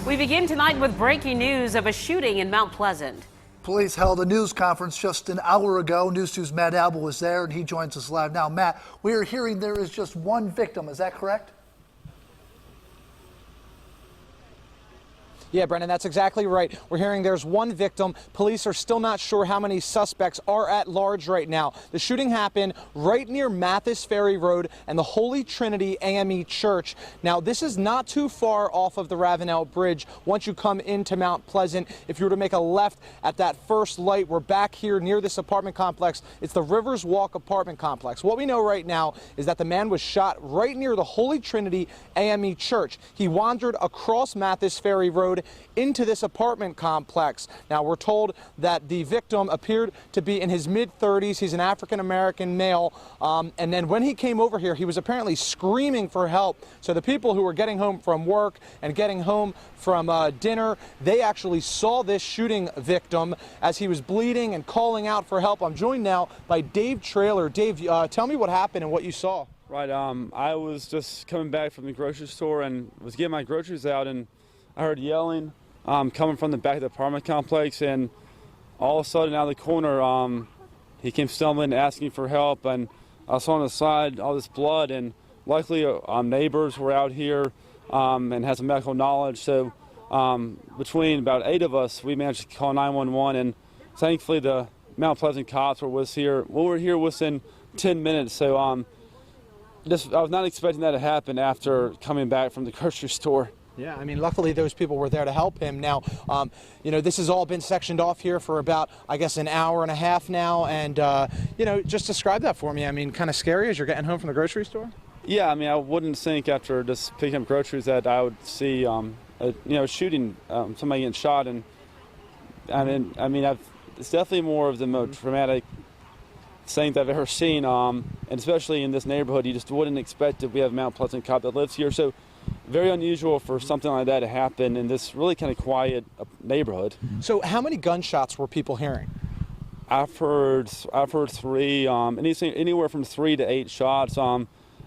We begin tonight with breaking news of a shooting in Mount Pleasant. Police held a news conference just an hour ago. News 2's Matt Abel was there, and he joins us live now. Matt, we are hearing there is just one victim. Is that correct? Yeah, Brendan, that's exactly right. We're hearing there's one victim. Police are still not sure how many suspects are at large right now. The shooting happened right near Mathis Ferry Road and the Holy Trinity AME Church. Now, this is not too far off of the Ravenel Bridge. Once you come into Mount Pleasant, if you were to make a left at that first light, we're back here near this apartment complex. It's the Rivers Walk apartment complex. What we know right now is that the man was shot right near the Holy Trinity AME Church. He wandered across Mathis Ferry Road into this apartment complex. Now, we're told that the victim appeared to be in his mid-30s. He's an African-American male. And then when he came over here, he was apparently screaming for help. So the people who were getting home from work and getting home from dinner, they actually saw this shooting victim as he was bleeding and calling out for help. I'm joined now by Dave Trailer. Dave, tell me what happened and what you saw. Right, I was just coming back from the grocery store and was getting my groceries out, and I heard yelling coming from the back of the apartment complex, and all of a sudden out of the corner he came stumbling asking for help, and I saw on the side all this blood, and luckily neighbors were out here and had some medical knowledge, so between about 8 of us we managed to call 911, and thankfully the Mount Pleasant cops were here within 10 minutes, so I was not expecting that to happen after coming back from the grocery store. Yeah, I mean, luckily those people were there to help him. Now, you know, this has all been sectioned off here for about, I guess, an hour and a half now. And, you know, just describe that for me. I mean, kind of scary as you're getting home from the grocery store? Yeah, I mean, I wouldn't think after just picking up groceries that I would see, shooting, somebody getting shot. And, I mean, it's definitely more of the most traumatic thing that I've ever seen. And especially in this neighborhood, you just wouldn't expect that we have a Mount Pleasant cop that lives here. So very unusual for something like that to happen in this really kind of quiet neighborhood. So how many gunshots were people hearing? I've heard 3, anywhere from 3 to 8 shots.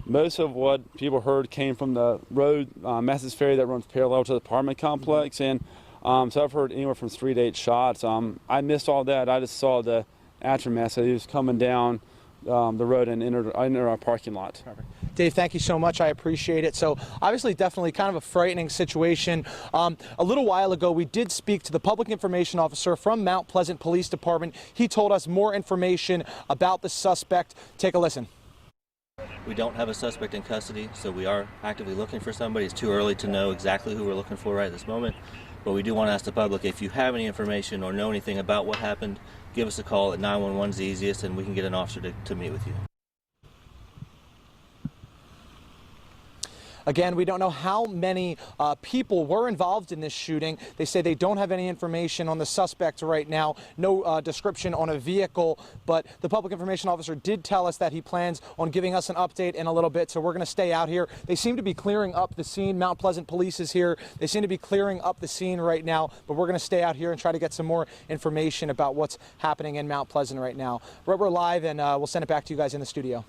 Most of what people heard came from the road, Mathis Ferry, that runs parallel to the apartment complex, and so I've heard anywhere from 3 to 8 shots. I missed all that. I just saw the aftermath. So he was coming down the road and entered our parking lot. Perfect. Dave, thank you so much. I appreciate it. So obviously definitely kind of a frightening situation. A little while ago, we did speak to the public information officer from Mount Pleasant Police Department. He told us more information about the suspect. Take a listen. We don't have a suspect in custody, so we are actively looking for somebody. It's too early to know exactly who we're looking for right at this moment. But we do want to ask the public, if you have any information or know anything about what happened, give us a call at 911 is the easiest, and we can get an officer to meet with you. Again, we don't know how many people were involved in this shooting. They say they don't have any information on the suspect right now, no description on a vehicle, but the public information officer did tell us that he plans on giving us an update in a little bit, so we're going to stay out here. They seem to be clearing up the scene. Mount Pleasant Police is here. They seem to be clearing up the scene right now, but we're going to stay out here and try to get some more information about what's happening in Mount Pleasant right now. We're live, and we'll send it back to you guys in the studio.